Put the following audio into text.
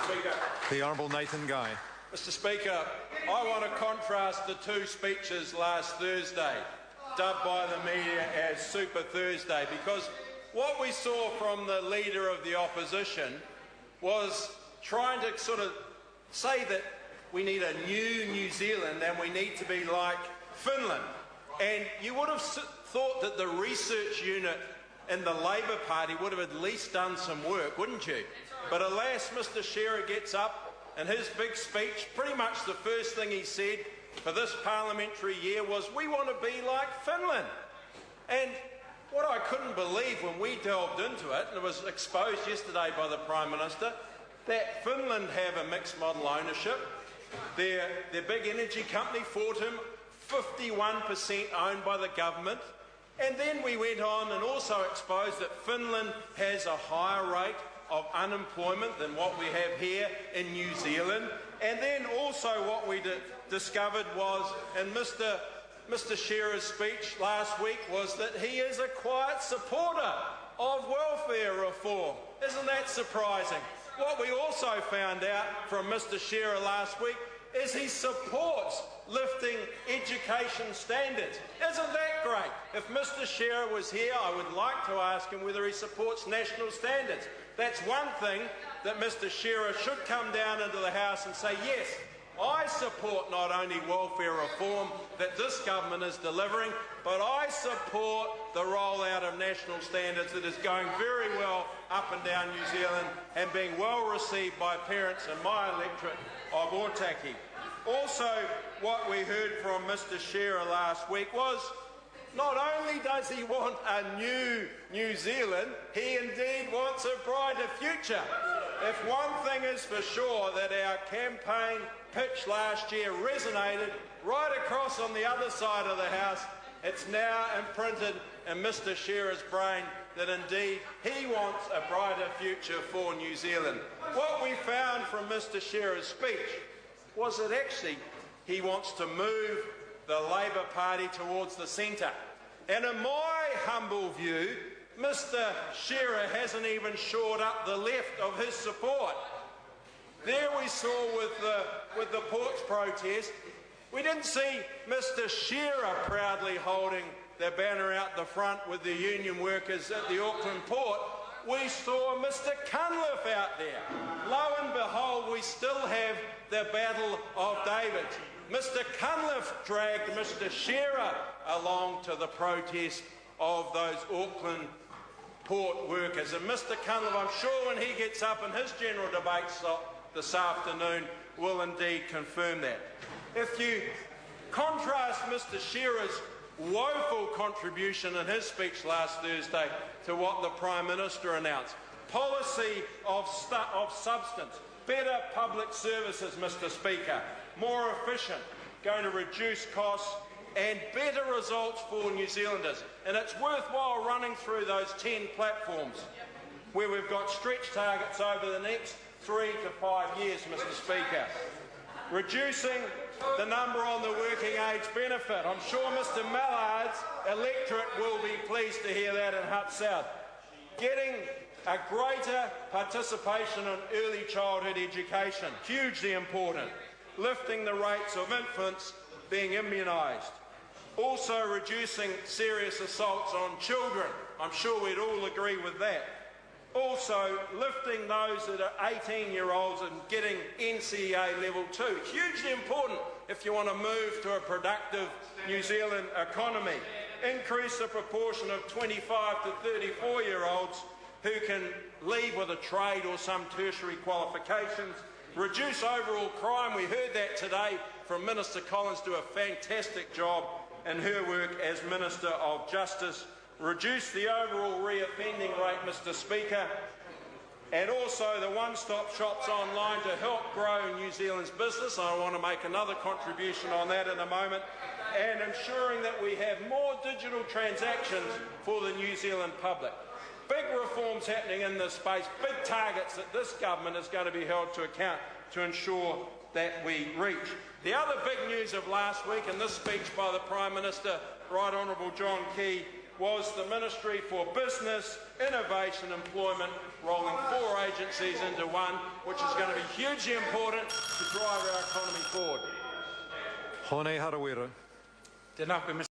Speaker. The Honourable Nathan Guy. Mr Speaker, I want to contrast the two speeches last Thursday, dubbed by the media as Super Thursday, because what we saw from the Leader of the Opposition was trying to sort of say that we need a new New Zealand and we need to be like Finland. And you would have thought that the research unit in the Labour Party would have at least done some work, wouldn't you? But alas, Mr Shearer gets up and his big speech, pretty much the first thing he said for this parliamentary year was, we want to be like Finland. And what I couldn't believe when we delved into it, and it was exposed yesterday by the Prime Minister, that Finland have a mixed model ownership. Their big energy company, Fortum, 51% owned by the government. And then we went on and also exposed that Finland has a higher rate of unemployment than what we have here in New Zealand. And then also what we discovered was, in Mr Shearer's speech last week, was that he is a quiet supporter of welfare reform. Isn't that surprising? What we also found out from Mr Shearer last week is he supports lifting education standards. Isn't that great? If Mr Shearer was here, I would like to ask him whether he supports national standards. That's one thing that Mr Shearer should come down into the House and say, yes, I support not only welfare reform that this government is delivering, but I support the rollout of national standards that is going very well up and down New Zealand and being well received by parents in my electorate of Otaki. Also, what we heard from Mr Shearer last week was, not only does he want a new New Zealand, he indeed wants a brighter future. If one thing is for sure, that our campaign pitch last year resonated right across on the other side of the House, it's now imprinted in Mr Shearer's brain that indeed he wants a brighter future for New Zealand. What we found from Mr Shearer's speech was that actually he wants to move the Labour Party towards the centre. And in my humble view, Mr Shearer hasn't even shored up the left of his support. There we saw with the ports protest, we didn't see Mr Shearer proudly holding the banner out the front with the union workers at the Auckland port. We saw Mr Cunliffe out there. Lo and behold, we still have the Battle of David. Mr Cunliffe dragged Mr Shearer along to the protest of those Auckland port workers. And Mr Cunliffe, I'm sure when he gets up in his general debate this afternoon, will indeed confirm that. If you contrast Mr Shearer's woeful contribution in his speech last Thursday to what the Prime Minister announced, policy of substance, better public services, Mr Speaker, more efficient, going to reduce costs and better results for New Zealanders. And it's worthwhile running through those 10 platforms where we've got stretch targets over the next 3 to 5 years, Mr Speaker. Reducing the number on the working age benefit. I'm sure Mr Mallard's electorate will be pleased to hear that in Hutt South. Getting a greater participation in early childhood education, hugely important. Lifting the rates of infants being immunised. Also reducing serious assaults on children. I'm sure we'd all agree with that. Also lifting those that are 18-year-olds and getting NCEA level 2. Hugely important if you want to move to a productive New Zealand economy. Increase the proportion of 25 to 34-year-olds who can leave with a trade or some tertiary qualifications. Reduce overall crime. We heard that today from Minister Collins, do a fantastic job in her work as Minister of Justice. Reduce the overall reoffending rate, Mr Speaker, and also the one-stop shops online to help grow New Zealand's business. I want to make another contribution on that in a moment, and ensuring that we have more digital transactions for the New Zealand public. Big reforms happening in this space, big targets that this government is going to be held to account to ensure that we reach. The other big news of last week in this speech by the Prime Minister, Right Honourable John Key, was the Ministry for Business, Innovation and Employment, rolling 4 agencies into one, which is going to be hugely important to drive our economy forward. Hone Harawira. Tēnā koe, Mr.